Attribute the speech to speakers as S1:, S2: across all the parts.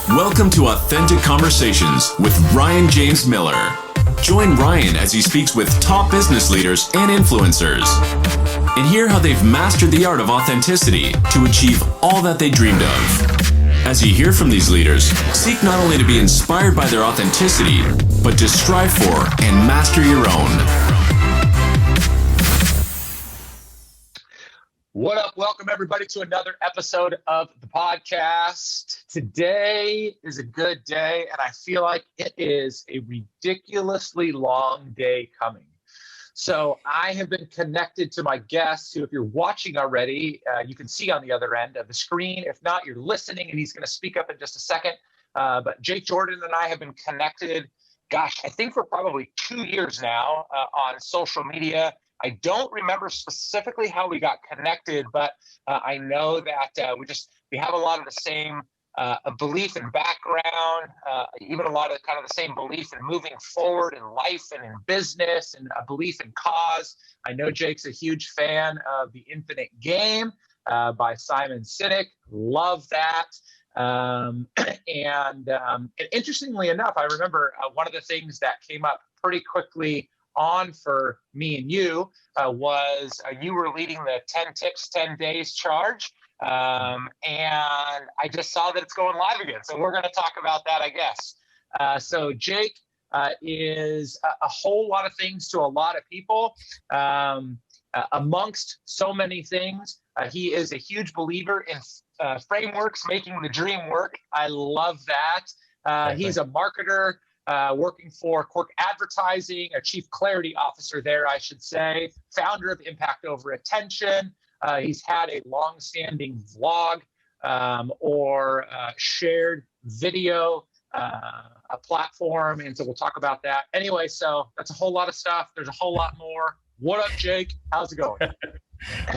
S1: Welcome to Authentic Conversations with Ryan James Miller. Join Ryan as he speaks with top business leaders and influencers, and hear how they've mastered the art of authenticity to achieve all that they dreamed of. As you hear from these leaders, seek not only to be inspired by their authenticity, but to strive for and master your own.
S2: What up? Welcome everybody to another episode of the podcast. Today is a good day, and I feel like it is a ridiculously long day coming. So I have been connected to my guest, who, if you're watching already, you can see on the other end of the screen. If not, you're listening, and he's going to speak up in just a second. But Jake Jordan and I have been connected, I think for probably 2 years now on social media. I don't remember specifically how we got connected, but I know that we have a lot of the same belief and background, even a lot of kind of the same belief in moving forward in life and in business, and a belief in cause. I know Jake's a huge fan of The Infinite Game by Simon Sinek. Love that. And interestingly enough, I remember one of the things that came up pretty quickly on for me and you was you were leading the 10 tips, 10 days charge. And I just saw that it's going live again. So we're going to talk about that, I guess. So Jake is a whole lot of things to a lot of people. Amongst so many things, he is a huge believer in frameworks, making the dream work. I love that. He's a marketer, working for Quirk Advertising, a chief clarity officer there, I should say, founder of Impact Over Attention. He's had a long-standing vlog or shared video a platform, and so we'll talk about that. Anyway, so that's a whole lot of stuff. There's a whole lot more. What up, Jake? How's it going?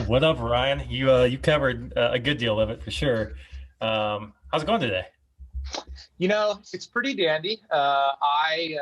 S3: What up, Ryan? You covered a good deal of it for sure. How's it going today?
S2: You know, it's pretty dandy. I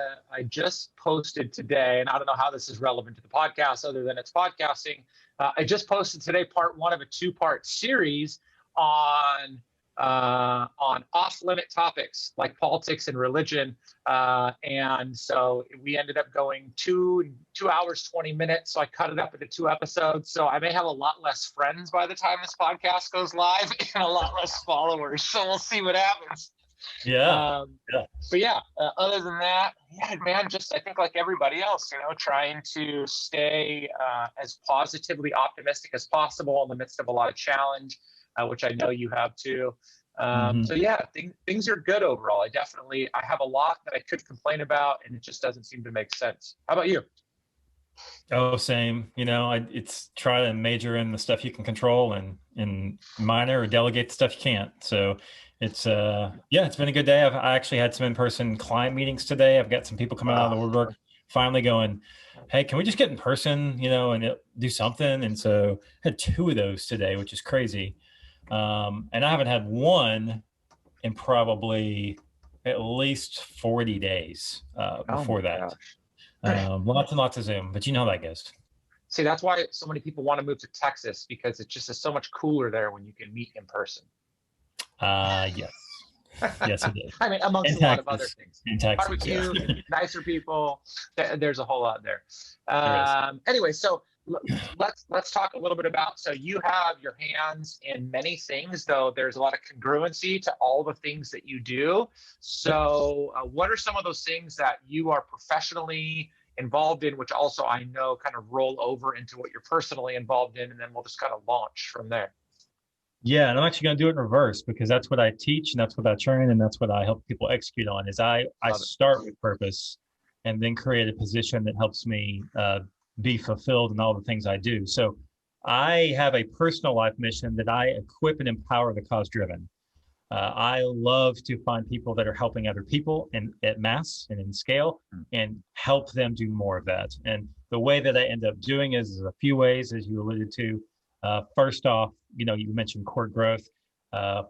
S2: just posted today, and I don't know how this is relevant to the podcast other than it's podcasting. I just posted today part one of a two-part series on off-limit topics like politics and religion. And so we ended up going 2 hours, 20 minutes. So I cut it up into 2 episodes. So I may have a lot less friends by the time this podcast goes live and a lot less followers. So we'll see what happens.
S3: Yeah.
S2: But yeah, other than that, man, just I think like everybody else, trying to stay as positively optimistic as possible in the midst of a lot of challenge, which I know you have too. So yeah, things are good overall. I have a lot that I could complain about, and it just doesn't seem to make sense. How about you?
S3: Oh, same. It's try to major in the stuff you can control and minor or delegate the stuff you can't. So it's it's been a good day. I actually had some in-person client meetings today. I've got some people coming out of the woodwork finally going, hey, can we just get in person, and do something? And so I had 2 of those today, which is crazy. And I haven't had one in probably at least 40 days before that. Lots and lots of Zoom, but you know how that goes.
S2: See, that's why so many people want to move to Texas, because it just is so much cooler there when you can meet in person.
S3: Yes. Yes, it is.
S2: I mean, amongst a lot of other things.
S3: In Texas,
S2: barbecue, nicer people. There's a whole lot there. Anyway, so let's talk a little bit about. So you have your hands in many things, though there's a lot of congruency to all the things that you do. So what are some of those things that you are professionally involved in, which also I know kind of roll over into what you're personally involved in, and then we'll just kind of launch from there.
S3: Yeah, and I'm actually going to do it in reverse, because that's what I teach and that's what I train and that's what I help people execute on. Is I start with purpose and then create a position that helps me be fulfilled in all the things I do. So I have a personal life mission that I equip and empower the cause driven. I love to find people that are helping other people and at mass and in scale, and help them do more of that. And the way that I end up doing is a few ways, as you alluded to. First off, you mentioned Core Growth,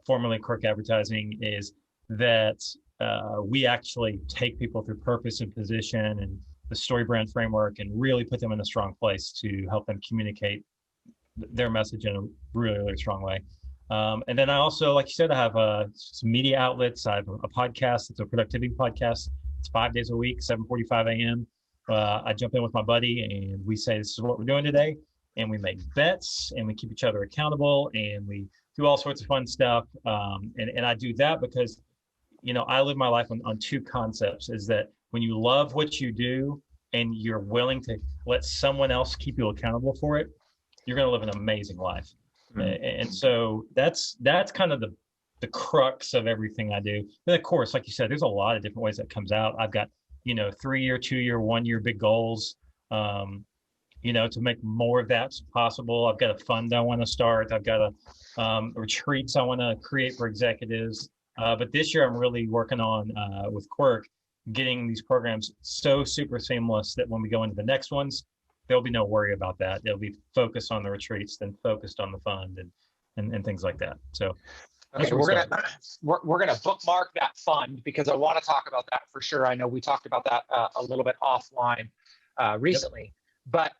S3: formerly Quirk Advertising, is that we actually take people through purpose and position and the story brand framework and really put them in a strong place to help them communicate their message in a really, really strong way. And then I also, like you said, I have some media outlets. I have a podcast. It's a productivity podcast. It's 5 days a week, 7:45 a.m. I jump in with my buddy and we say, this is what we're doing today. And we make bets and we keep each other accountable and we do all sorts of fun stuff. And I do that because, I live my life on two concepts, is that when you love what you do and you're willing to let someone else keep you accountable for it, you're going to live an amazing life. And so that's kind of the crux of everything I do. But of course, like you said, there's a lot of different ways that comes out. I've got, 3-year, 2-year, 1-year big goals, to make more of that possible. I've got a fund I want to start. I've got retreats I want to create for executives. But this year I'm really working on with Quirk, getting these programs so super seamless that when we go into the next ones, there'll be no worry about that. They'll be focused on the retreats, then focused on the fund and things like that. So
S2: okay, we're gonna bookmark that fund because I want to talk about that for sure. I know we talked about that a little bit offline recently, but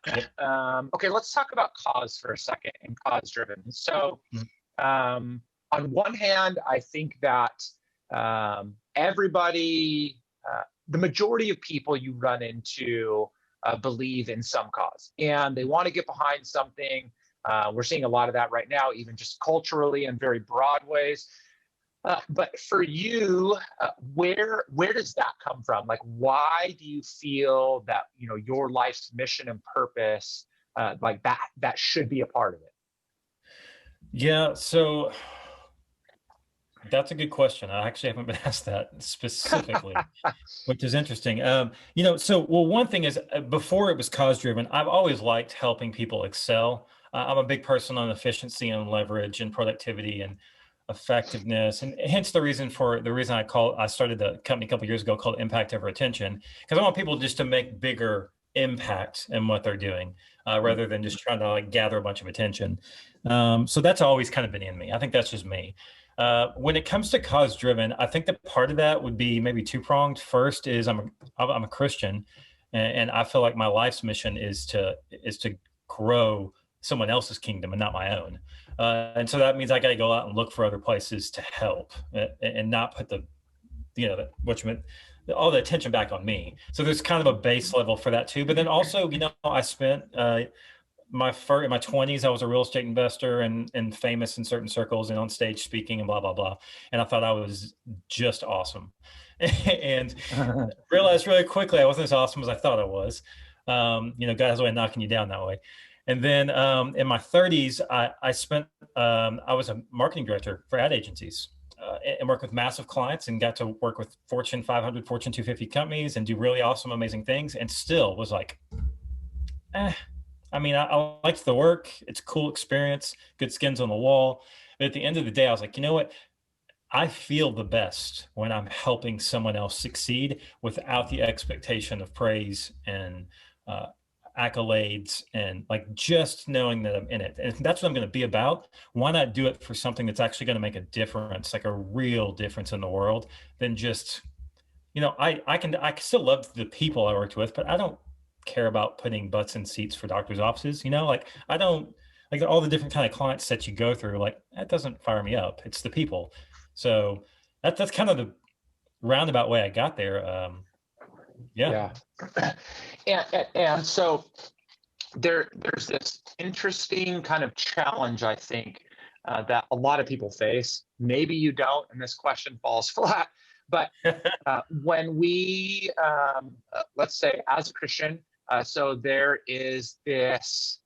S2: okay, let's talk about cause for a second and cause driven. So on one hand, I think that everybody, the majority of people you run into believe in some cause and they want to get behind something. We're seeing a lot of that right now, even just culturally in very broad ways. But for you, where does that come from? Like, why do you feel that, your life's mission and purpose, like that should be a part of it?
S3: Yeah, so that's a good question. I actually haven't been asked that specifically, which is interesting. One thing is before it was cause driven, I've always liked helping people excel. I'm a big person on efficiency and leverage and productivity and effectiveness, and hence the reason I started the company a couple of years ago called Impact Over Attention, because I want people just to make bigger impact in what they're doing rather than just trying to gather a bunch of attention. So that's always kind of been in me. I think that's just me. When it comes to cause driven, I think that part of that would be maybe two-pronged. First is I'm a Christian, and I feel like my life's mission is to grow someone else's kingdom and not my own. And so that means I got to go out and look for other places to help and not put all the attention back on me. So there's kind of a base level for that too. But then also, I spent in my 20s, I was a real estate investor and famous in certain circles and on stage speaking and blah, blah, blah. And I thought I was just awesome. And realized really quickly I wasn't as awesome as I thought I was. God has a way of knocking you down that way. And then in my 30s, I was a marketing director for ad agencies and worked with massive clients and got to work with Fortune 500, Fortune 250 companies and do really awesome, amazing things. And still was like, I liked the work. It's a cool experience, good skins on the wall. But at the end of the day, I was like, you know what? I feel the best when I'm helping someone else succeed without the expectation of praise and accolades and just knowing that I'm in it. And if that's what I'm going to be about, why not do it for something that's actually going to make a difference, like a real difference in the world, than just, I can still love the people I worked with, but I don't care about putting butts in seats for doctors' offices. I don't like all the different kind of clients that you go through. Like, that doesn't fire me up. It's the people. So that's kind of the roundabout way I got there. Yeah.
S2: And so there's this interesting kind of challenge, I think, that a lot of people face. Maybe you don't, and this question falls flat. But when we, let's say, as a Christian, so there is this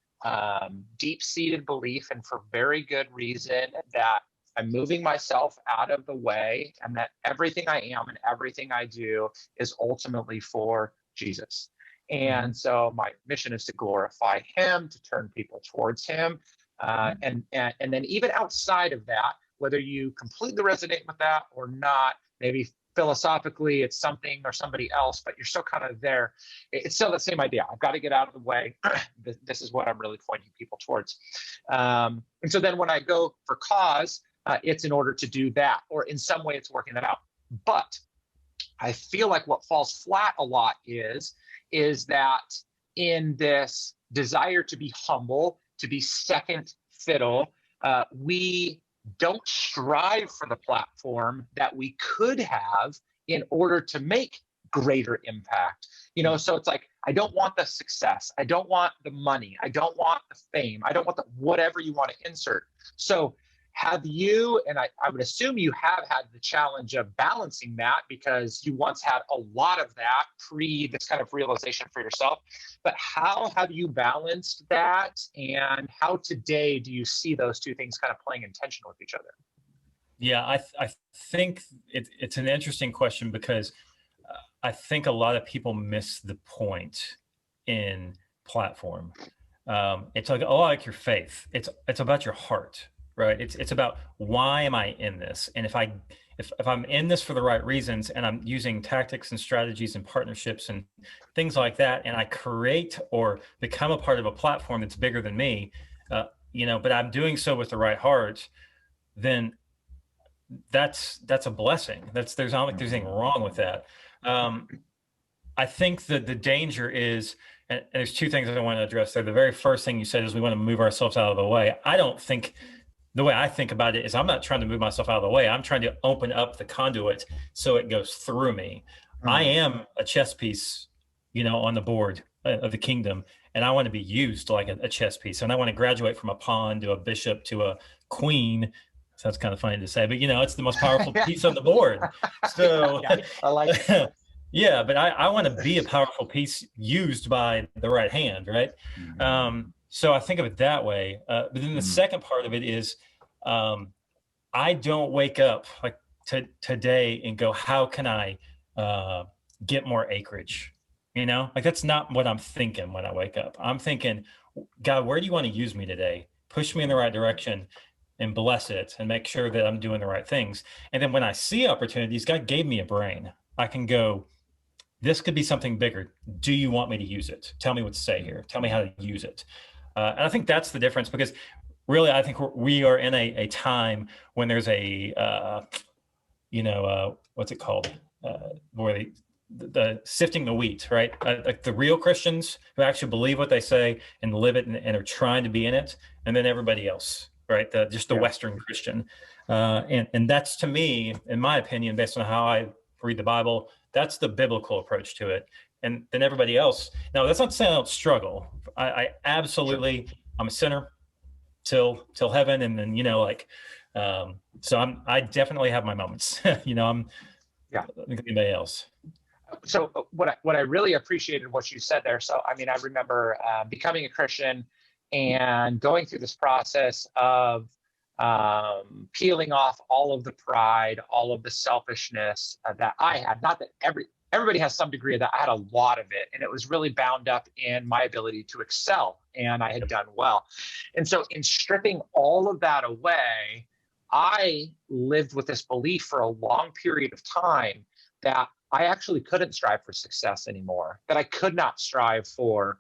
S2: deep-seated belief, and for very good reason, that I'm moving myself out of the way and that everything I am and everything I do is ultimately for Jesus. And so my mission is to glorify him, to turn people towards him. And then even outside of that, whether you completely resonate with that or not, maybe philosophically it's something or somebody else, but you're still kind of there. It's still the same idea. I've got to get out of the way. This is what I'm really pointing people towards. And so then when I go for cause, it's in order to do that, or in some way it's working that out. But I feel like what falls flat a lot is that in this desire to be humble, to be second fiddle, we don't strive for the platform that we could have in order to make greater impact. So it's like, I don't want the success. I don't want the money. I don't want the fame. I don't want the whatever you want to insert. So have you, and I would assume you have had the challenge of balancing that, because you once had a lot of that pre this kind of realization for yourself, but how have you balanced that, and how today do you see those two things kind of playing in tension with each other?
S3: Yeah, I think it's an interesting question, because I think a lot of people miss the point in platform. It's like, oh, I like your faith. It's about your heart, right? It's about, why am I in this? And if I'm in this for the right reasons, and I'm using tactics and strategies and partnerships and things like that, and I create or become a part of a platform that's bigger than me, but I'm doing so with the right heart, then that's a blessing. There's not like there's anything wrong with that. I think that the danger is, and there's two things that I want to address there. The very first thing you said is we want to move ourselves out of the way. I don't think, the way I think about it is, I'm not trying to move myself out of the way. I'm trying to open up the conduit so it goes through me. I am a chess piece, on the board of the kingdom, and I want to be used like a chess piece. And I want to graduate from a pawn to a bishop to a queen. Sounds kind of funny to say, but it's the most powerful piece on the board. So
S2: Yeah, I like it.
S3: Yeah, but I want to be a powerful piece used by the right hand, right? So I think of it that way. But then the second part of it is, I don't wake up like today and go, how can I get more acreage? Like, that's not what I'm thinking when I wake up. I'm thinking, God, where do you want to use me today? Push me in the right direction and bless it, and make sure that I'm doing the right things. And then when I see opportunities, God gave me a brain. I can go, this could be something bigger. Do you want me to use it? Tell me what to say here. Tell me how to use it. And I think that's the difference, because really, I think we are in a time when there's what's it called? Where the sifting the wheat, right? Like the real Christians who actually believe what they say and live it, and are trying to be in it, and then everybody else, right? The Western Christian. And that's, to me, in my opinion, based on how I read the Bible, that's the biblical approach to it. And then everybody else. Now, that's not to say I don't struggle. I absolutely, I'm a sinner till heaven. And then, so I definitely have my moments, I'm like anybody else.
S2: So what I really appreciated what you said there. So, I remember becoming a Christian and going through this process of peeling off all of the pride, all of the selfishness that I had. Not that everybody has some degree of that. I had a lot of it, and it was really bound up in my ability to excel, and I had done well. And so in stripping all of that away, I lived with this belief for a long period of time that I actually couldn't strive for success anymore, that I could not strive for,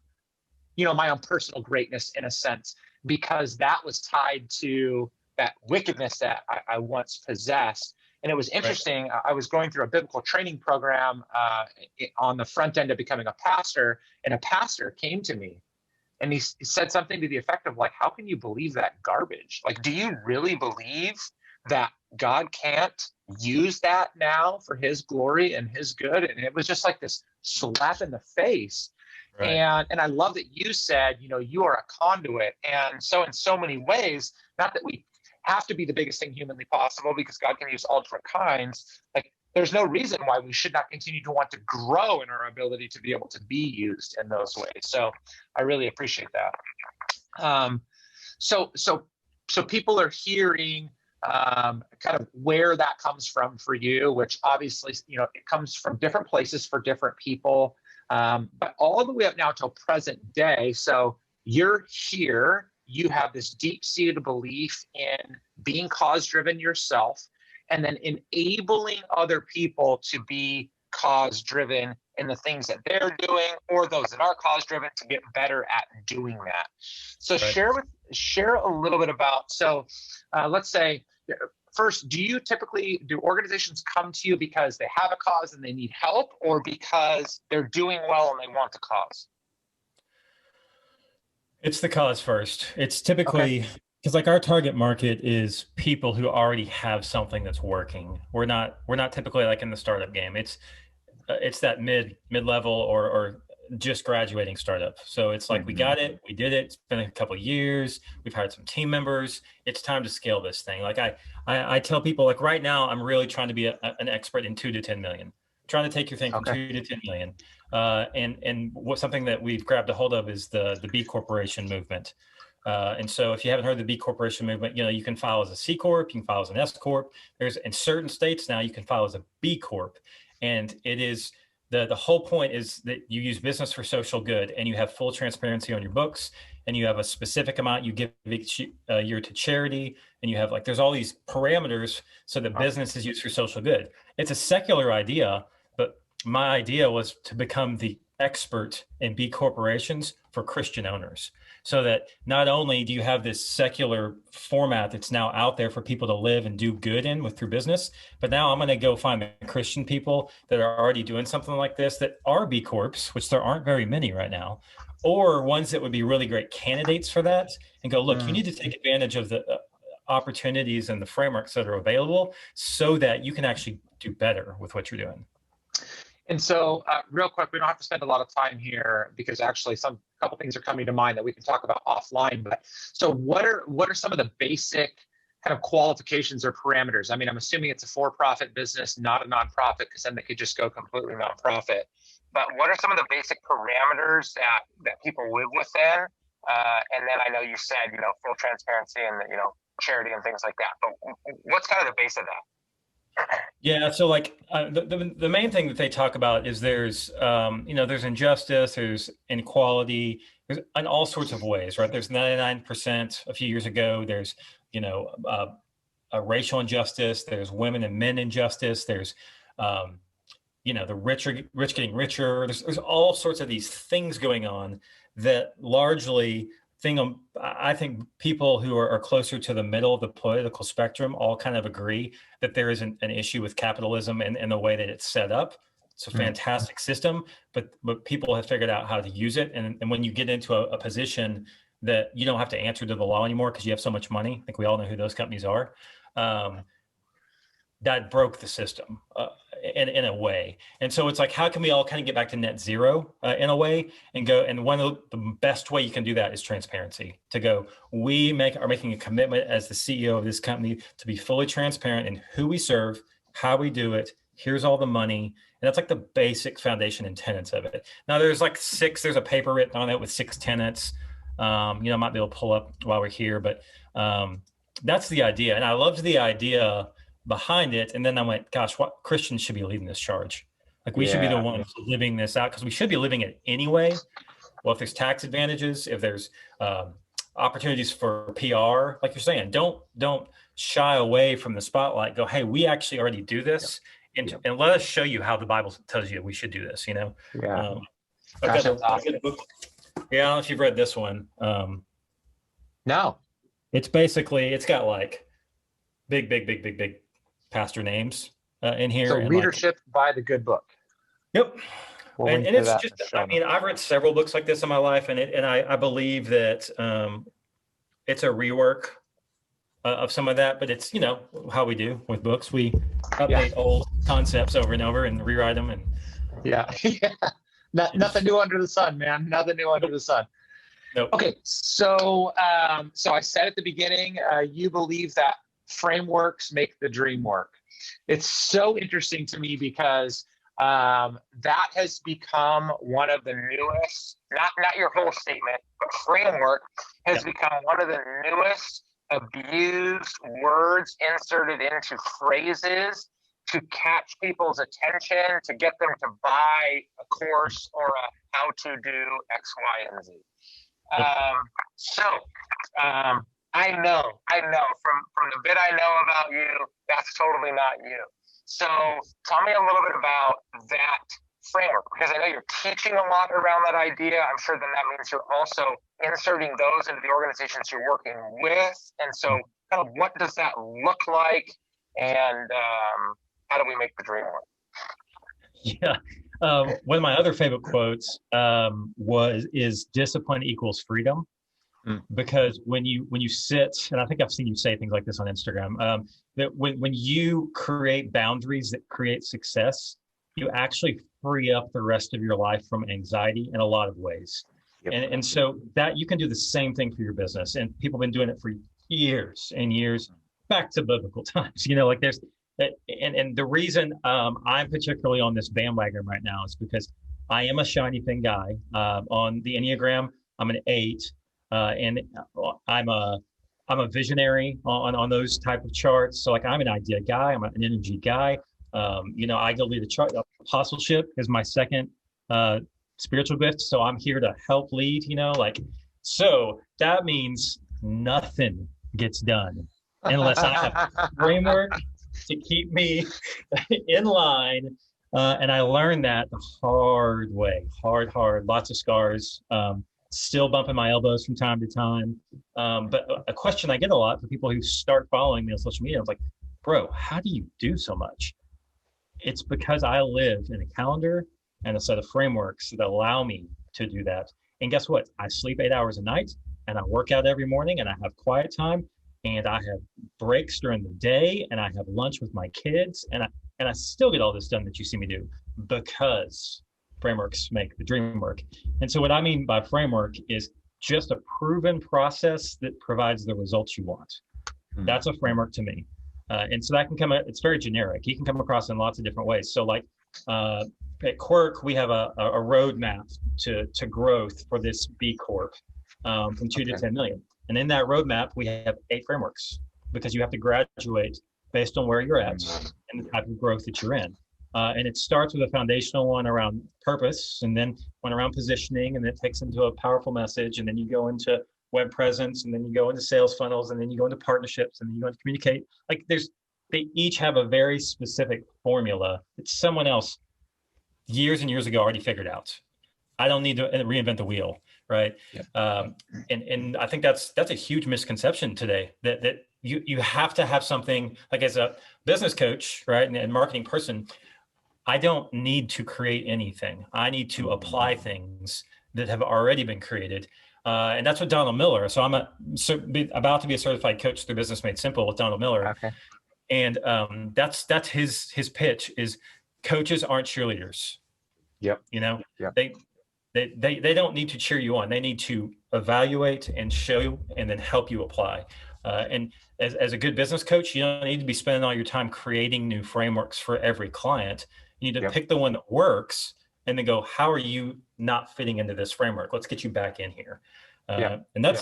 S2: my own personal greatness, in a sense, because that was tied to that wickedness that I once possessed. And it was interesting. Right. I was going through a biblical training program on the front end of becoming a pastor, and a pastor came to me and he said something to the effect of, like, how can you believe that garbage? Like, do you really believe that God can't use that now for his glory and his good? And it was just like this slap in the face. Right. And I love that you said, you are a conduit. And so in so many ways, not that we have to be the biggest thing humanly possible, because God can use all different kinds. Like, there's no reason why we should not continue to want to grow in our ability to be able to be used in those ways. So I really appreciate that. So people are hearing kind of where that comes from for you, which obviously, it comes from different places for different people. But all the way up now till present day. So you're here, you have this deep-seated belief in being cause-driven yourself, and then enabling other people to be cause-driven in the things that they're doing, or those that are cause-driven to get better at doing that. So right. Share a little bit about, let's say, first, do organizations come to you because they have a cause and they need help, or because they're doing well and they want the cause?
S3: It's the cause first. It's typically, Because like our target market is people who already have something that's working. We're not typically like in the startup game. It's that mid level or just graduating startup. So it's like we got it, we did it. It's been a couple of years. We've hired some team members. It's time to scale this thing. Like I tell people, like right now, I'm really trying to be an expert in 2 to 10 million. Trying to take your thing from
S2: Okay.
S3: 2 to 10 million. And what something that we've grabbed a hold of is the B Corporation movement. And so if you haven't heard of the B Corporation movement, you can file as a C Corp, you can file as an S Corp. There's in certain states now you can file as a B Corp. And it is the whole point is that you use business for social good and you have full transparency on your books and you have a specific amount you give each year to charity. And you have there's all these parameters so that business is used for social good. It's a secular idea, but my idea was to become the expert in B corporations for Christian owners. So that not only do you have this secular format that's now out there for people to live and do good in through business, but now I'm going to go find the Christian people that are already doing something like this that are B Corps, which there aren't very many right now, or ones that would be really great candidates for that and go, look, you need to take advantage of the opportunities and the frameworks that are available so that you can actually do better with what you're doing.
S2: And so, real quick, we don't have to spend a lot of time here because actually a couple things are coming to mind that we can talk about offline. But so what are some of the basic kind of qualifications or parameters? I mean, I'm assuming it's a for-profit business, not a nonprofit, because then they could just go completely nonprofit. But what are some of the basic parameters that people live within? And then I know you said, full transparency and, charity and things like that. But what's kind of the base of that?
S3: Yeah, so the main thing that they talk about is there's injustice, there's inequality, there's in all sorts of ways, right? There's 99% a few years ago. There's a racial injustice. There's women and men injustice. There's the rich getting richer. There's all sorts of these things going on that largely I think people who are closer to the middle of the political spectrum all kind of agree that there is an issue with capitalism and the way that it's set up. It's a fantastic system, but people have figured out how to use it. And when you get into a position that you don't have to answer to the law anymore because you have so much money, I think we all know who those companies are, that broke the system in a way. And so it's like, how can we all kind of get back to net zero in a way and go? And one of the best way you can do that is transparency. To go, we are making a commitment as the CEO of this company to be fully transparent in who we serve, how we do it. Here's all the money. And that's like the basic foundation and tenets of it. Now there's there's a paper written on it with 6 tenets. I might be able to pull up while we're here, but that's the idea. And I loved the idea behind it. And then I went, gosh, what Christians should be leading this charge? We should be the ones living this out because we should be living it anyway. Well, if there's tax advantages, if there's opportunities for PR, like you're saying, don't shy away from the spotlight. Go, hey, we actually already do this. And let us show you how the Bible tells you we should do this, Yeah.
S2: Gosh, that's awesome.
S3: Yeah, I don't know if you've read this one.
S2: No.
S3: It's got big pastor names in here.
S2: So readership by the good book.
S3: Yep. And it's just, I've read several books like this in my life, and I believe that it's a rework of some of that, but it's, how we do with books. We update old concepts over and over and rewrite them. And
S2: Nothing new under the sun, man. Nothing new under the sun.
S3: Nope.
S2: Okay. So I said at the beginning, you believe that frameworks make the dream work. It's so interesting to me because that has become one of the newest, not your whole statement, but framework has become one of the newest abused words inserted into phrases to catch people's attention, to get them to buy a course or a how to do X, Y, and Z. I know from the bit I know about you, that's totally not you. So tell me a little bit about that framework, because I know you're teaching a lot around that idea. I'm sure then that means you're also inserting those into the organizations you're working with. And so kind of what does that look like? And how do we make the dream work?
S3: Yeah. One of my other favorite quotes is discipline equals freedom. Because when you sit, and I think I've seen you say things like this on Instagram, that when you create boundaries that create success, you actually free up the rest of your life from anxiety in a lot of ways.
S2: Yep.
S3: And so that you can do the same thing for your business. And people have been doing it for years and years, back to biblical times. Like there's, and the reason I'm particularly on this bandwagon right now is because I am a shiny thing guy. On the Enneagram, I'm an 8, and I'm a visionary on those type of charts. So like I'm an idea guy, I'm an energy guy. I go lead the chart. Apostleship is my second spiritual gift. So I'm here to help lead, so that means nothing gets done unless I have a framework to keep me in line. And I learned that the hard way, hard, lots of scars, still bumping my elbows from time to time. But a question I get a lot for people who start following me on social media, I was like, bro, how do you do so much? It's because I live in a calendar and a set of frameworks that allow me to do that. And guess what? I sleep 8 hours a night, and I work out every morning, and I have quiet time, and I have breaks during the day, and I have lunch with my kids, and I still get all this done that you see me do because frameworks make the dream work. And so what I mean by framework is just a proven process that provides the results you want. That's a framework to me. And so that can it's very generic. You can come across in lots of different ways. So like at Quirk, we have a roadmap to growth for this B Corp from 2 to 10 million. And in that roadmap, we have 8 frameworks because you have to graduate based on where you're at and the type of growth that you're in. And it starts with a foundational one around purpose, and then one around positioning, and it takes into a powerful message, and then you go into web presence, and then you go into sales funnels, and then you go into partnerships, and then you go into communicate. Like they each have a very specific formula that someone else years and years ago already figured out. I don't need to reinvent the wheel, right? Yeah. And I think that's a huge misconception today, that you have to have something, like as a business coach, right, and marketing person, I don't need to create anything. I need to apply things that have already been created. And that's what Donald Miller. So I'm about to be a certified coach through Business Made Simple with Donald Miller. Okay. And that's his pitch is coaches aren't cheerleaders.
S2: Yep.
S3: Yep. They don't need to cheer you on. They need to evaluate and show you and then help you apply. And as a good business coach, you don't need to be spending all your time creating new frameworks for every client. You need to pick the one that works and then go, how are you not fitting into this framework? Let's get you back in here. And I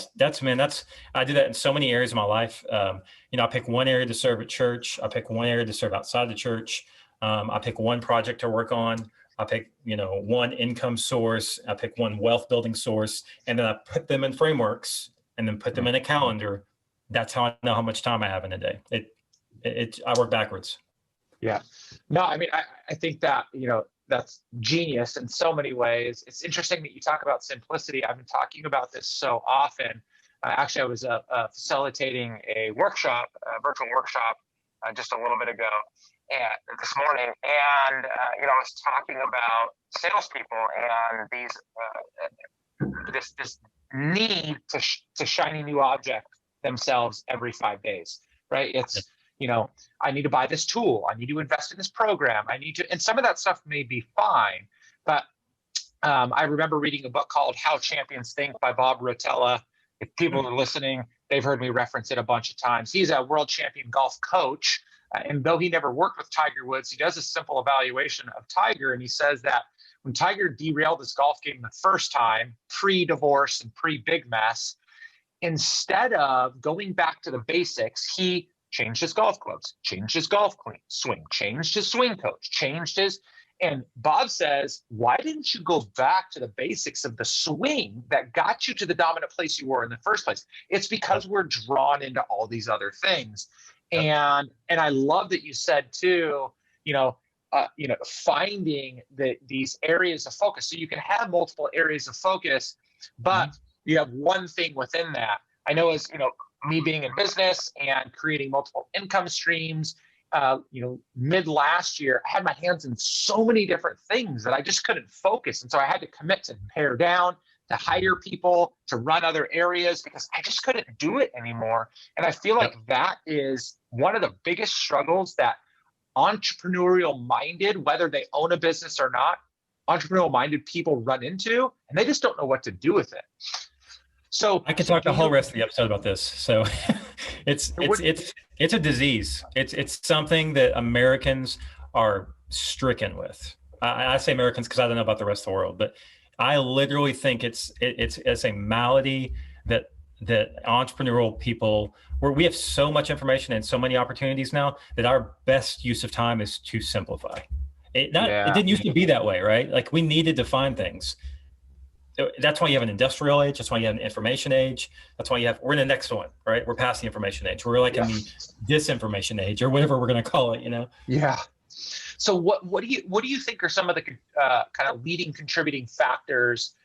S3: do that in so many areas of my life. I pick one area to serve at church. I pick one area to serve outside the church. I pick one project to work on. I pick, one income source. I pick one wealth building source, and then I put them in frameworks and then put them in a calendar. That's how I know how much time I have in a day. I work backwards. Yeah.
S2: No, I mean, I think that, that's genius in so many ways. It's interesting that you talk about simplicity. I've been talking about this so often. Actually, I was facilitating a workshop, a virtual workshop, just a little bit ago, this morning, and I was talking about salespeople and this need to shiny new object themselves every 5 days, right? It's I need to buy this tool. I need to invest in this program. And some of that stuff may be fine, but I remember reading a book called How Champions Think by Bob Rotella. If people are listening, they've heard me reference it a bunch of times. He's a world champion golf coach. And though he never worked with Tiger Woods, he does a simple evaluation of Tiger. And he says that when Tiger derailed his golf game the first time, pre-divorce and pre-big mess, instead of going back to the basics, he changed his golf clubs, changed his golf swing, changed his swing coach, and Bob says, why didn't you go back to the basics of the swing that got you to the dominant place you were in the first place? It's because we're drawn into all these other things. And I love that you said too, finding these areas of focus. So you can have multiple areas of focus, but you have one thing within that. I know as, me being in business and creating multiple income streams, mid last year, I had my hands in so many different things that I just couldn't focus. And so I had to commit to pare down, to hire people, to run other areas, because I just couldn't do it anymore. And I feel like that is one of the biggest struggles that entrepreneurial minded, whether they own a business or not, entrepreneurial minded people run into, and they just don't know what to do with it. So
S3: I could talk the whole rest of the episode about this. So it's a disease. It's something that Americans are stricken with. I say Americans because I don't know about the rest of the world, but I literally think it's a malady that entrepreneurial people, where we have so much information and so many opportunities now, that our best use of time is to simplify. It didn't used to be that way, right? Like, we needed to find things. That's why you have an industrial age. That's why you have an information age. That's why we're in the next one, right? We're past the information age. We're like in the disinformation age, or whatever we're going to call it,
S2: Yeah. So what do you think are some of the kind of leading contributing factors,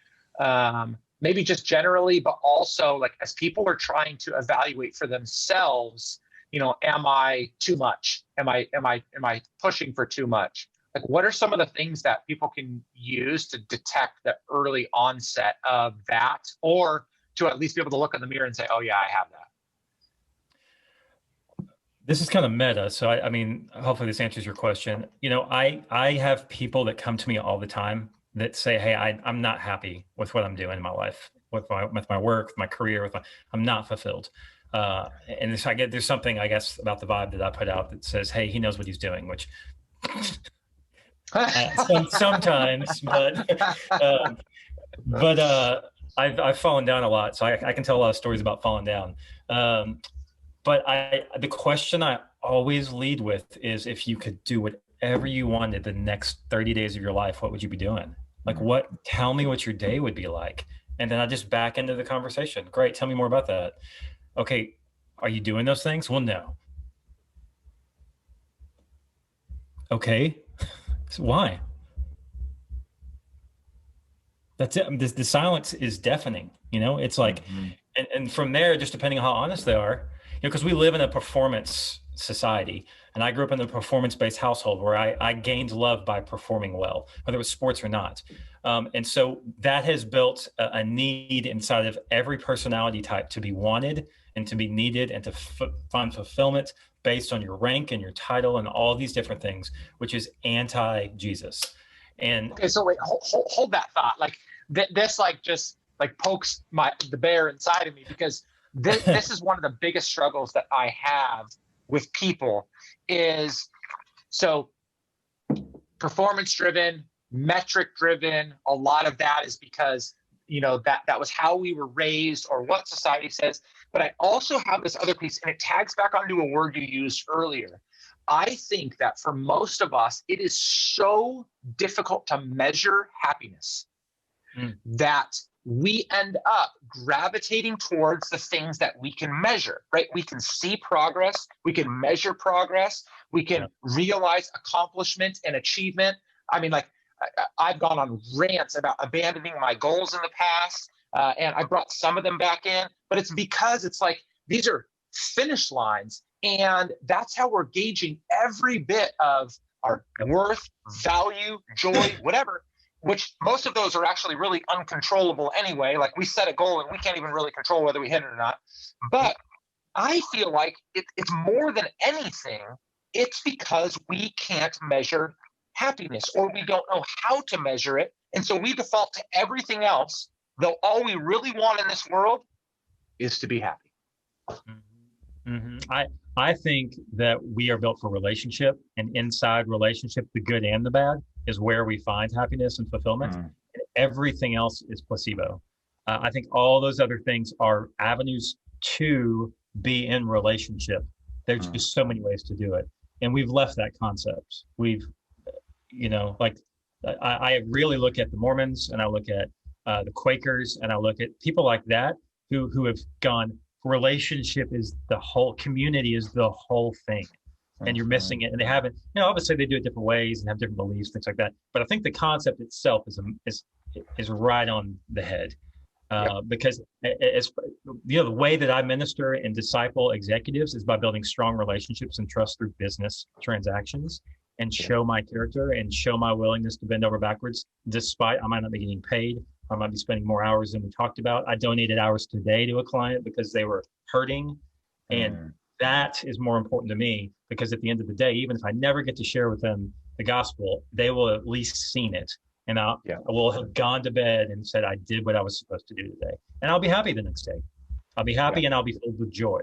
S2: maybe just generally, but also like as people are trying to evaluate for themselves, am I too much? Am I pushing for too much? Like, what are some of the things that people can use to detect the early onset of that, or to at least be able to look in the mirror and say, oh yeah, I have that?
S3: This is kind of meta. So I mean, hopefully this answers your question. I have people that come to me all the time that say, hey, I'm not happy with what I'm doing in my life, with my work, with my career, I'm not fulfilled. And there's something, I guess, about the vibe that I put out that says, hey, he knows what he's doing, which sometimes, but I've fallen down a lot, so I can tell a lot of stories about falling down. But the question I always lead with is, if you could do whatever you wanted the next 30 days of your life, what would you be doing? Like, tell me what your day would be like. And then I just back into the conversation. Great. Tell me more about that. Okay. Are you doing those things? Well, no. Okay. So why? That's it. The silence is deafening. It's like, and from there, just depending on how honest they are, because we live in a performance society, and I grew up in a performance-based household where I gained love by performing well, whether it was sports or not. And so that has built a need inside of every personality type to be wanted and to be needed and to find fulfillment based on your rank and your title and all these different things, which is anti-Jesus. And
S2: okay, so wait, hold that thought. Like this, like just like pokes the bear inside of me, because this is one of the biggest struggles that I have with people is, so performance driven, metric driven. A lot of that is because, that was how we were raised or what society says. But I also have this other piece, and it tags back onto a word you used earlier. I think that for most of us, it is so difficult to measure happiness that we end up gravitating towards the things that we can measure, right? We can see progress, we can measure progress, we can realize accomplishment and achievement. I mean, like, I've gone on rants about abandoning my goals in the past, and I brought some of them back in, but it's because it's like, these are finish lines, and that's how we're gauging every bit of our worth, value, joy, whatever, which most of those are actually really uncontrollable anyway. Like, we set a goal and we can't even really control whether we hit it or not. But I feel like it's more than anything, it's because we can't measure happiness, or we don't know how to measure it. And so we default to everything else, though all we really want in this world is to be happy.
S3: I think that we are built for relationship, and inside relationship, the good and the bad is where we find happiness and fulfillment. And everything else is placebo. I think all those other things are avenues to be in relationship. There's just so many ways to do it. And we've left that concept. I really look at the Mormons, and I look at the Quakers, and I look at people like that who have gone, relationship is the whole, community is the whole thing, and you're missing it. And they haven't, obviously they do it different ways and have different beliefs, things like that. But I think the concept itself is right on the head, because it's, the way that I minister and disciple executives is by building strong relationships and trust through business transactions, and show my character and show my willingness to bend over backwards, despite I might not be getting paid, I might be spending more hours than we talked about. I donated hours today to a client because they were hurting. And that is more important to me, because at the end of the day, even if I never get to share with them the gospel, they will have at least seen it. And I will have gone to bed and said, I did what I was supposed to do today. And I'll be happy the next day. I'll be happy and I'll be filled with joy.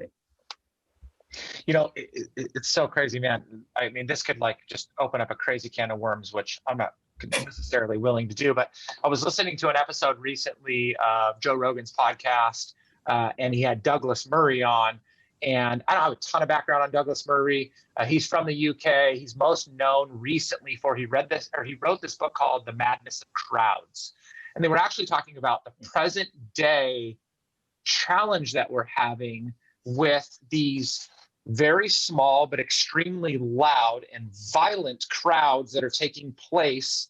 S2: You know, it's so crazy, man. I mean, this could like just open up a crazy can of worms, which I'm not necessarily willing to do. But I was listening to an episode recently of Joe Rogan's podcast, and he had Douglas Murray on. And I don't have a ton of background on Douglas Murray. He's from the UK. He's most known recently for he wrote this book called The Madness of Crowds. And they were actually talking about the present day challenge that we're having with these very small but extremely loud and violent crowds that are taking place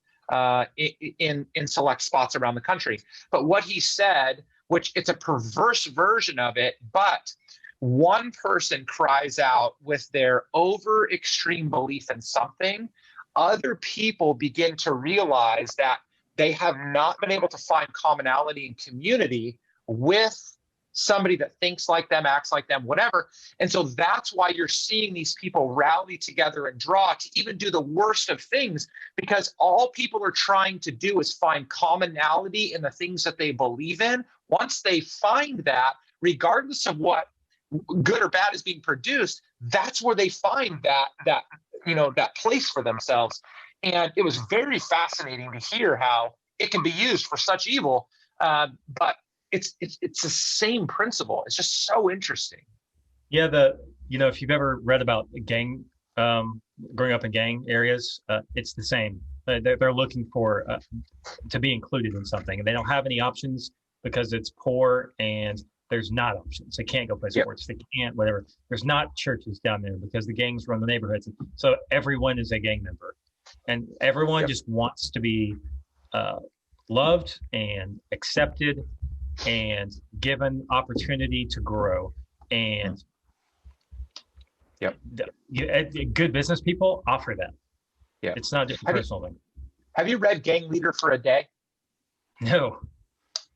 S2: in select spots around the country. But what he said, which it's a perverse version of it, but one person cries out with their over extreme belief in something, other people begin to realize that they have not been able to find commonality and community with somebody that thinks like them, acts like them, whatever. And so that's why you're seeing these people rally together and draw to even do the worst of things, because all people are trying to do is find commonality in the things that they believe in. Once they find that, regardless of what good or bad is being produced, that's where they find that place for themselves. And it was very fascinating to hear how it can be used for such evil, but it's the same principle. It's just so interesting.
S3: Yeah, if you've ever read about gang, growing up in gang areas, it's the same. They're looking for to be included in something, and they don't have any options because it's poor and there's not options. They can't go play sports. They can't, whatever. There's not churches down there because the gangs run the neighborhoods. So everyone is a gang member, and everyone just wants to be loved and accepted and given opportunity to grow. And good business people offer that. Yeah, it's not just a personal thing.
S2: Have you read Gang Leader for a Day?
S3: No.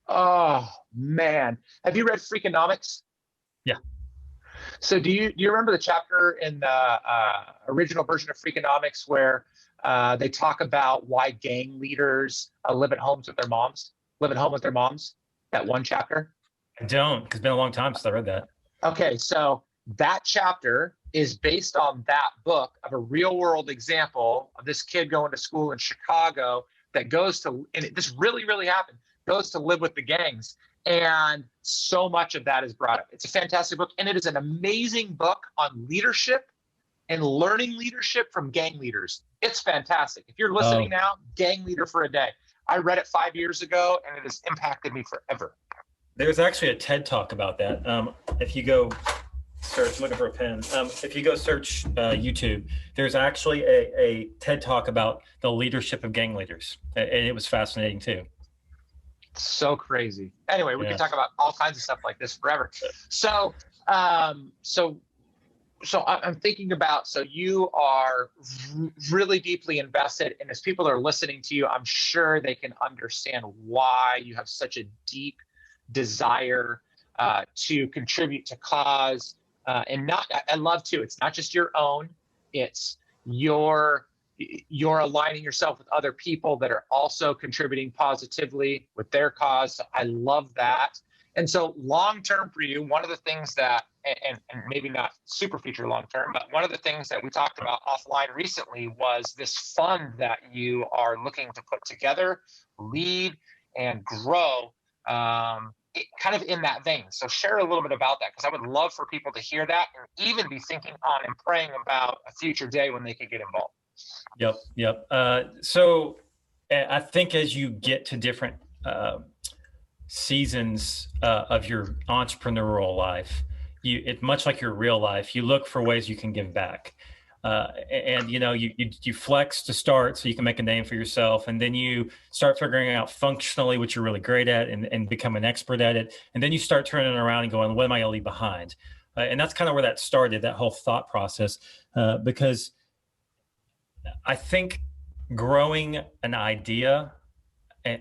S2: Oh man, have you read Freakonomics?
S3: Yeah.
S2: So do you remember the chapter in the original version of Freakonomics where they talk about why gang leaders live at home with their moms? That one chapter?
S3: I don't, because it's been a long time since I read that.
S2: Okay, so that chapter is based on that book of a real world example of this kid going to school in Chicago that goes to, and this really, really happened, goes to live with the gangs. And so much of that is brought up. It's a fantastic book. And it is an amazing book on leadership and learning leadership from gang leaders. It's fantastic. If you're listening now, Gang Leader for a Day. I read it 5 years ago and it has impacted me forever.
S3: There's actually a TED Talk about that. If you go search, looking for a pen. If you go search YouTube, there's actually a TED Talk about the leadership of gang leaders. And it was fascinating too.
S2: So crazy. Anyway, we can talk about all kinds of stuff like this forever. So I'm thinking about, so you are really deeply invested, and as people are listening to you, I'm sure they can understand why you have such a deep desire to contribute to cause, and I love too, it's not just your own, it's you're aligning yourself with other people that are also contributing positively with their cause. So I love that. And so long-term for you, one of the things that, and maybe not super future long-term, but one of the things that we talked about offline recently was this fund that you are looking to put together, lead, and grow, kind of in that vein. So share a little bit about that, because I would love for people to hear that and even be thinking on and praying about a future day when they could get involved.
S3: Yep. So I think as you get to different seasons of your entrepreneurial life, it's much like your real life. You look for ways you can give back, and you flex to start so you can make a name for yourself, and then you start figuring out functionally what you're really great at and become an expert at it, and then you start turning around and going, what am I going to leave behind? And that's kind of where that started, that whole thought process, because I think growing an idea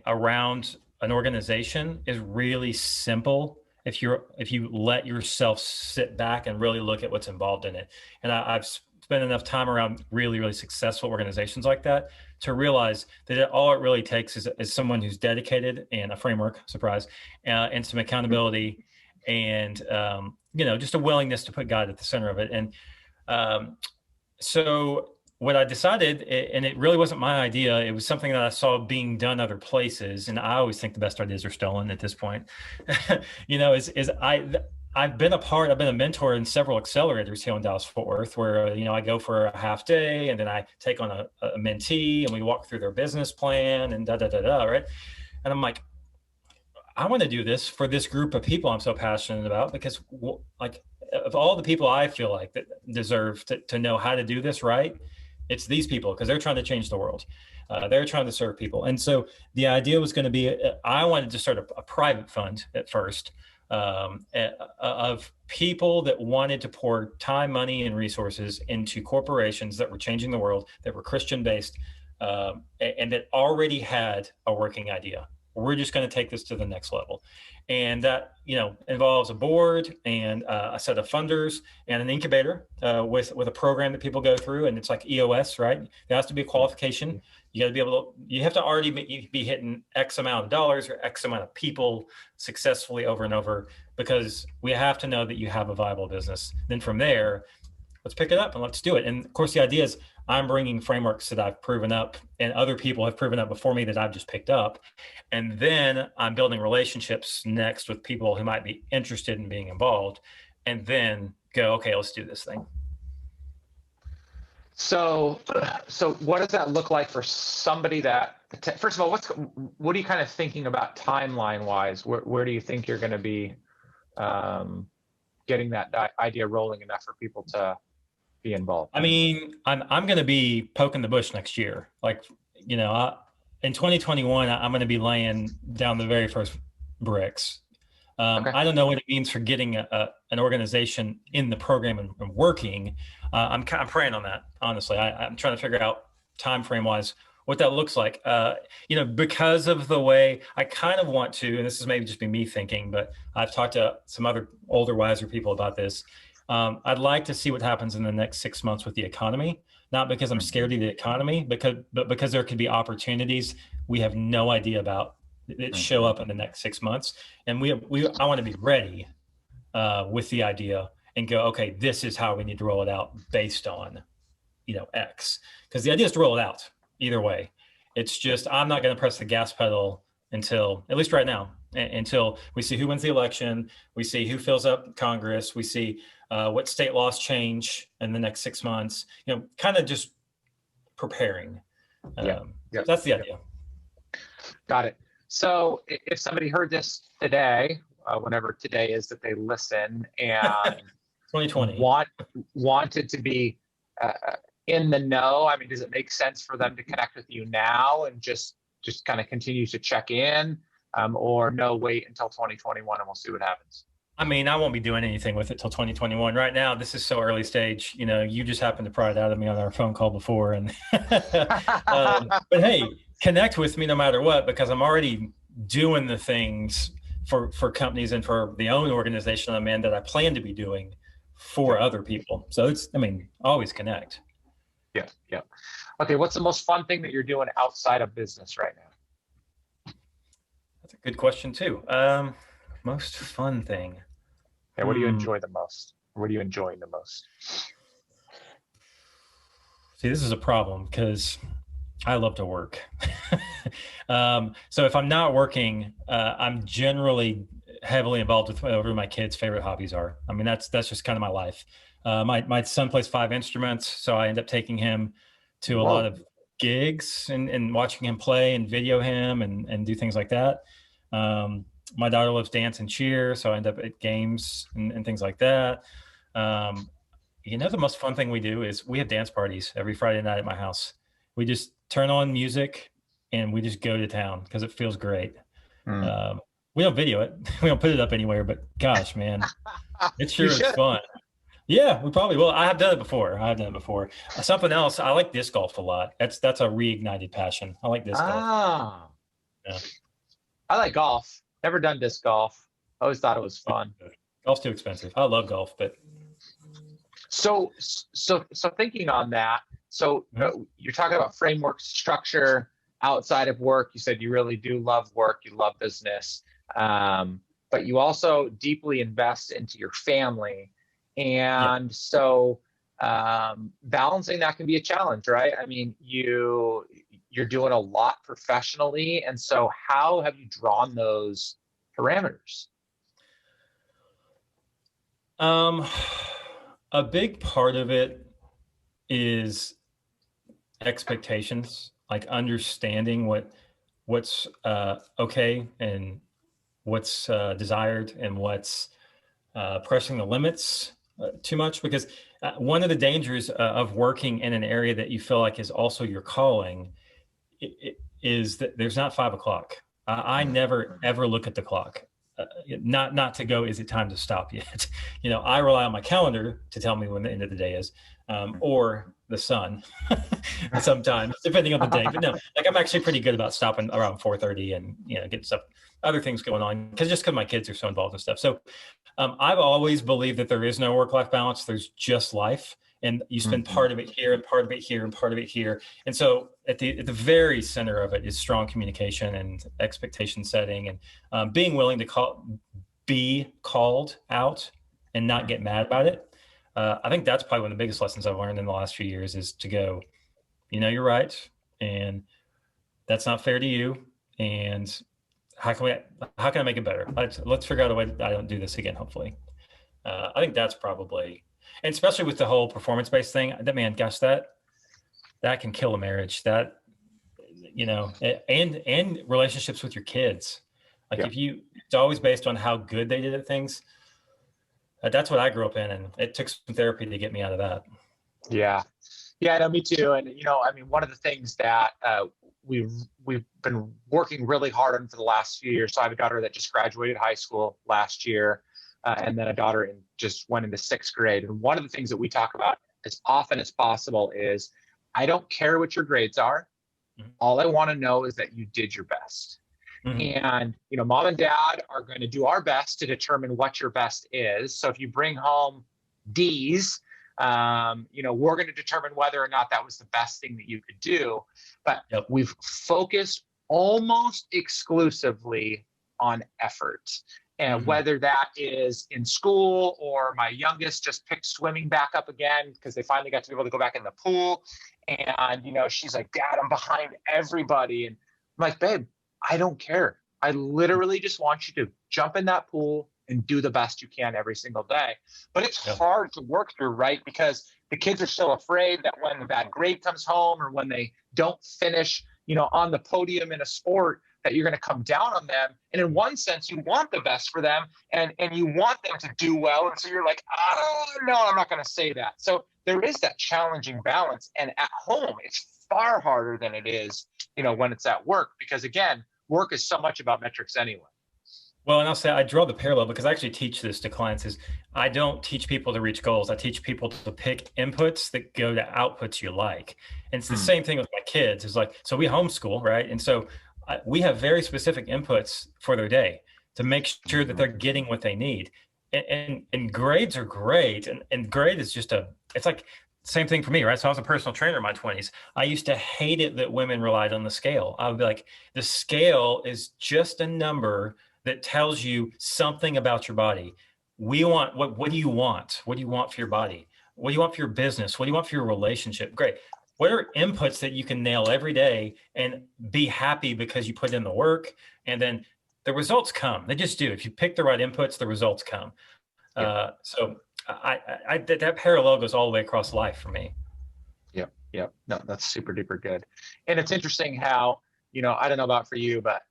S3: around an organization is really simple if you let yourself sit back and really look at what's involved in it. And I've spent enough time around really, really successful organizations like that to realize that all it really takes is someone who's dedicated, and a framework, surprise, and some accountability, and just a willingness to put God at the center of it. And so what I decided, and it really wasn't my idea, it was something that I saw being done other places. And I always think the best ideas are stolen at this point. I've been a mentor in several accelerators here in Dallas Fort Worth, where, I go for a half day and then I take on a mentee and we walk through their business plan and right? And I'm like, I want to do this for this group of people I'm so passionate about, because of all the people I feel like that deserve to know how to do this right, it's these people, because they're trying to change the world. They're trying to serve people. And so the idea was going to be, I wanted to start a private fund at first, of people that wanted to pour time, money, and resources into corporations that were changing the world, that were Christian based, and that already had a working idea. We're just going to take this to the next level. And that, involves a board and a set of funders and an incubator with a program that people go through. And it's like EOS, right? There has to be a qualification. You have to already be hitting X amount of dollars or X amount of people successfully over and over, because we have to know that you have a viable business. Then from there, let's pick it up and let's do it. And of course, the idea is I'm bringing frameworks that I've proven up and other people have proven up before me that I've just picked up. And then I'm building relationships next with people who might be interested in being involved, and then go, okay, let's do this thing.
S2: So what does that look like for somebody that, first of all, what are you kind of thinking about timeline wise? Where do you think you're going to be getting that idea rolling enough for people to be involved?
S3: I mean, I'm going to be poking the bush next year. In 2021, I'm going to be laying down the very first bricks. Okay. I don't know what it means for getting an organization in the program and working. I'm praying on that, honestly. I'm trying to figure out time frame wise what that looks like. Because of the way I kind of want to, and this is maybe just be me thinking, but I've talked to some other older, wiser people about this. I'd like to see what happens in the next 6 months with the economy, not because I'm scared of the economy, but because there could be opportunities we have no idea about that show up in the next 6 months. And I want to be ready with the idea and go, okay, this is how we need to roll it out based on, X. Because the idea is to roll it out either way. It's just, I'm not going to press the gas pedal until, at least right now, until we see who wins the election, we see who fills up Congress, we see what state laws change in the next 6 months, kind of just preparing. That's the idea.
S2: Got it. So if somebody heard this today, whenever today is that they listen, and
S3: 2020
S2: wanted to be in the know, I mean, does it make sense for them to connect with you now and just kind of continue to check in, or no, wait until 2021 and we'll see what happens?
S3: I mean, I won't be doing anything with it till 2021. Right now, this is so early stage. You just happened to pry it out of me on our phone call before, and but hey, connect with me no matter what, because I'm already doing the things for companies and for the own organization I'm in that I plan to be doing for other people. So always connect.
S2: Yeah. Okay, what's the most fun thing that you're doing outside of business right now?
S3: That's a good question too. Most fun thing.
S2: Yeah, what do you enjoy the most? What are you enjoying the most?
S3: See, this is a problem because I love to work. So if I'm not working, I'm generally heavily involved with whatever my kids' favorite hobbies are. I mean, that's just kind of my life. My son plays 5 instruments, so I end up taking him to a lot of gigs and watching him play and video him and do things like that. My daughter loves dance and cheer, so I end up at games and things like that. The most fun thing we do is we have dance parties every Friday night at my house. We just turn on music and we just go to town because it feels great. We don't video it. We don't put it up anywhere, but gosh, man, it sure is fun. Yeah, we probably will. I have done it before. Something else, I like disc golf a lot. That's a reignited passion. I like disc golf.
S2: Ah.
S3: Yeah.
S2: I like golf. Never done disc golf. Always thought it was fun.
S3: Golf's too expensive. I love golf, but
S2: So thinking on that, you're talking about framework structure outside of work. You said you really do love work. You love business, but you also deeply invest into your family. And so balancing that can be a challenge, right? I mean, you're doing a lot professionally. And so how have you drawn those parameters?
S3: A big part of it is expectations, like understanding what's okay and what's desired and what's pressing the limits too much. Because one of the dangers of working in an area that you feel like is also your calling is that there's not 5 o'clock. I never ever look at the clock. Not to go, is it time to stop yet? I rely on my calendar to tell me when the end of the day is, or the sun sometimes, depending on the day. But no, like I'm actually pretty good about stopping around 4:30 and, getting stuff, other things going on, because my kids are so involved in stuff. So I've always believed that there is no work-life balance. There's just life. And you spend part of it here and part of it here and part of it here. And so at the very center of it is strong communication and expectation setting and being willing to be called out and not get mad about it. I think that's probably one of the biggest lessons I've learned in the last few years is to go, you're right. And that's not fair to you. And how can I make it better? Let's figure out a way that I don't do this again, hopefully. I think that's probably, and especially with the whole performance-based thing, that can kill a marriage. That, and relationships with your kids. Like it's always based on how good they did at things. That's what I grew up in, and it took some therapy to get me out of that.
S2: Yeah, no, me too. And one of the things that we've been working really hard on for the last few years. So I have a daughter that just graduated high school last year. And then a daughter just went into 6th grade. And one of the things that we talk about as often as possible is, I don't care what your grades are. Mm-hmm. All I want to know is that you did your best. Mm-hmm. And, mom and dad are going to do our best to determine what your best is. So if you bring home D's, we're going to determine whether or not that was the best thing that you could do. But we've focused almost exclusively on effort. And whether that is in school or my youngest just picked swimming back up again because they finally got to be able to go back in the pool. And, she's like, Dad, I'm behind everybody. And I'm like, babe, I don't care. I literally just want you to jump in that pool and do the best you can every single day. But it's hard to work through, right? Because the kids are so afraid that when the bad grade comes home or when they don't finish, on the podium in a sport, that you're going to come down on them. And in one sense, you want the best for them and you want them to do well. And so you're like, oh, no, I'm not going to say that. So there is that challenging balance. And at home, it's far harder than it is, when it's at work, because again, work is so much about metrics anyway.
S3: Well, and I'll say I draw the parallel because I actually teach this to clients is I don't teach people to reach goals. I teach people to pick inputs that go to outputs you like. And it's the same thing with my kids. It's like, so we homeschool, right? And so we have very specific inputs for their day to make sure that they're getting what they need. And grades are great. And grade is it's like same thing for me, right? So I was a personal trainer in my 20s. I used to hate it that women relied on the scale. I would be like, the scale is just a number that tells you something about your body. We want, what do you want? What do you want for your body? What do you want for your business? What do you want for your relationship? Great. What are inputs that you can nail every day and be happy because you put in the work, and then the results come. They just do. If you pick the right inputs, the results come. So that parallel goes all the way across life for me.
S2: Yep. No, that's super duper good. And it's interesting how, I don't know about for you, but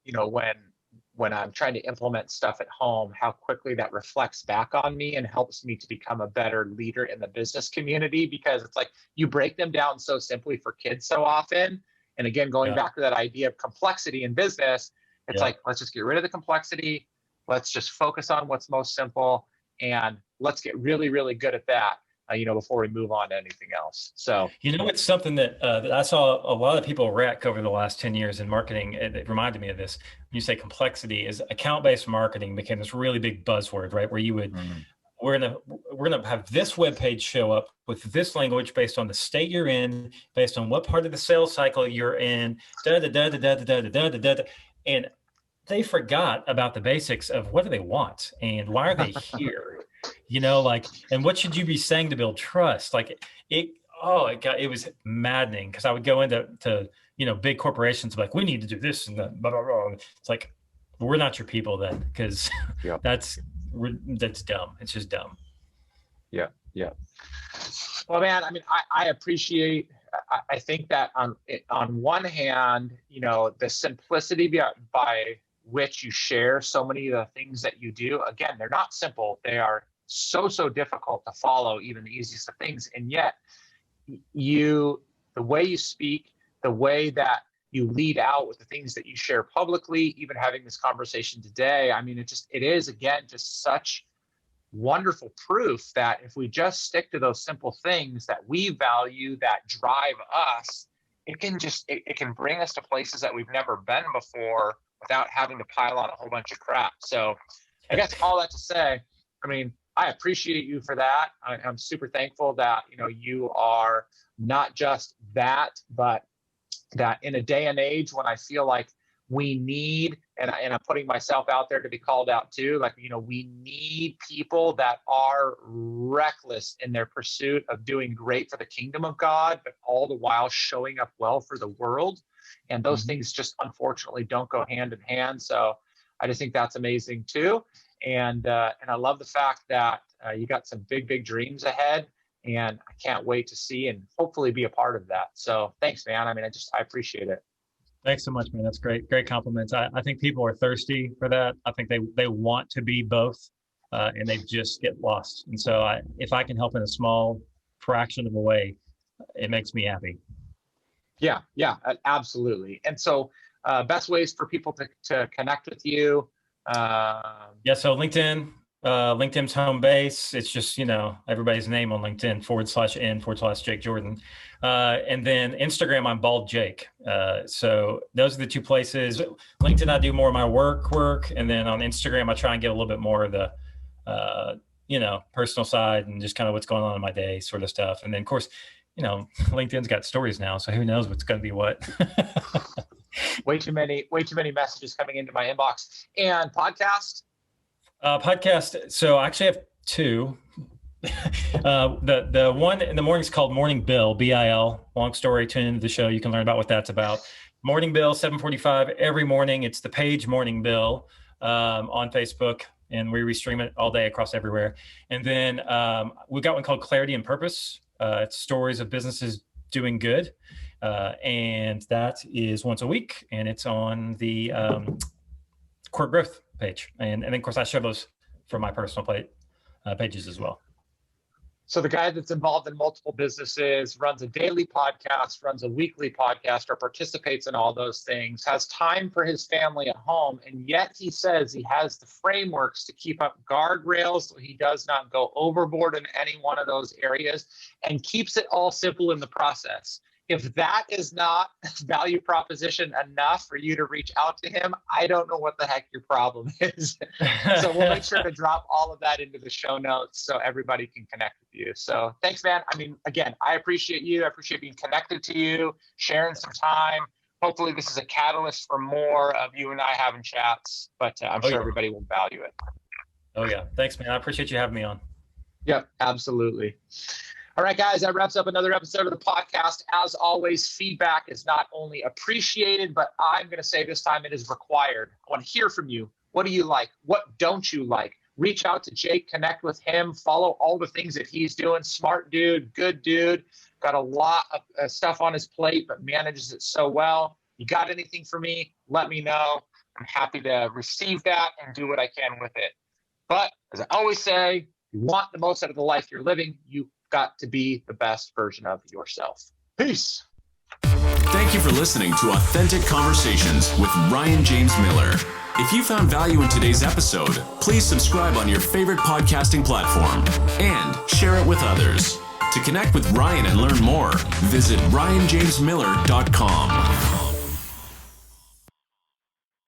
S2: when I'm trying to implement stuff at home, how quickly that reflects back on me and helps me to become a better leader in the business community, because it's like you break them down so simply for kids so often. And again, going back to that idea of complexity in business, it's like, let's just get rid of the complexity. Let's just focus on what's most simple and let's get really, really good at that. before we move on to anything else. So,
S3: it's something that I saw a lot of people wreck over the last 10 years in marketing. It reminded me of this. When you say complexity, is account-based marketing became this really big buzzword, right? Where you would, we're gonna have this web page show up with this language based on the state you're in, based on what part of the sales cycle you're in, and they forgot about the basics of what do they want and why are they here, and what should you be saying to build trust? It was maddening, because I would go into big corporations like, we need to do this and that, blah, blah, blah. It's like, we're not your people then, because that's dumb. It's just dumb.
S2: Yeah. Well, man, I mean, I appreciate, I think that on one hand, the simplicity by which you share so many of the things that you do, again, they're not simple. They are so difficult to follow, even the easiest of things. And yet the way you speak, the way that you lead out with the things that you share publicly, even having this conversation today, I mean, it is, again, just such wonderful proof that if we just stick to those simple things that we value, that drive us, it can bring us to places that we've never been before without having to pile on a whole bunch of crap. So I guess all that to say, I mean, I appreciate you for that. I'm super thankful that, you are not just that, but that in a day and age when I feel like we need, and I'm putting myself out there to be called out too, we need people that are reckless in their pursuit of doing great for the kingdom of God, but all the while showing up well for the world. And those things just unfortunately don't go hand in hand. So I just think that's amazing too. And I love the fact that you got some big dreams ahead, and I can't wait to see and hopefully be a part of that. So thanks, man. I mean, I appreciate it.
S3: Thanks so much, man. That's great compliments. I think people are thirsty for that. I think they want to be both, and they just get lost. And so if I can help in a small fraction of a way, it makes me happy.
S2: Yeah, absolutely. And so best ways for people to connect with you.
S3: So LinkedIn's home base. It's just, everybody's name on LinkedIn /N/Jake Jordan. And then Instagram, I'm Bald Jake. So those are the two places. LinkedIn, I do more of my work. And then on Instagram, I try and get a little bit more of the, personal side and just kind of what's going on in my day sort of stuff. And then of course, LinkedIn's got stories now. So who knows what's going to be what.
S2: Way too many messages coming into my inbox. And podcast?
S3: Podcast. So I actually have two. The one in the morning is called Morning Bill, BIL. Long story, tune into the show. You can learn about what that's about. Morning Bill, 7:45 every morning. It's the page Morning Bill on Facebook, and we restream it all day across everywhere. And then we've got one called Clarity and Purpose. It's stories of businesses doing good. And that is once a week, and it's on the Quirk Growth page. And then, of course, I share those for my personal pages as well.
S2: So the guy that's involved in multiple businesses, runs a daily podcast, runs a weekly podcast, or participates in all those things, has time for his family at home, and yet he says he has the frameworks to keep up guardrails so he does not go overboard in any one of those areas, and keeps it all simple in the process. If that is not value proposition enough for you to reach out to him, I don't know what the heck your problem is. So we'll make sure to drop all of that into the show notes so everybody can connect with you. So thanks, man. I mean, again, I appreciate you. I appreciate being connected to you, sharing some time. Hopefully this is a catalyst for more of you and I having chats, but I'm sure everybody will value it.
S3: Oh yeah. Thanks, man. I appreciate you having me on.
S2: Yep, absolutely. All right, guys, that wraps up another episode of the podcast. As always, feedback is not only appreciated, but I'm going to say this time it is required. I want to hear from you. What do you like? What don't you like? Reach out to Jake, connect with him, follow all the things that he's doing. Smart dude, good dude, got a lot of stuff on his plate, but manages it so well. You got anything for me? Let me know. I'm happy to receive that and do what I can with it. But as I always say, you want the most out of the life you're living, you got to be the best version of yourself. Peace.
S1: Thank you for listening to Authentic Conversations with Ryan James Miller. If you found value in today's episode, please subscribe on your favorite podcasting platform and share it with others. To connect with Ryan and learn more, visit ryanjamesmiller.com.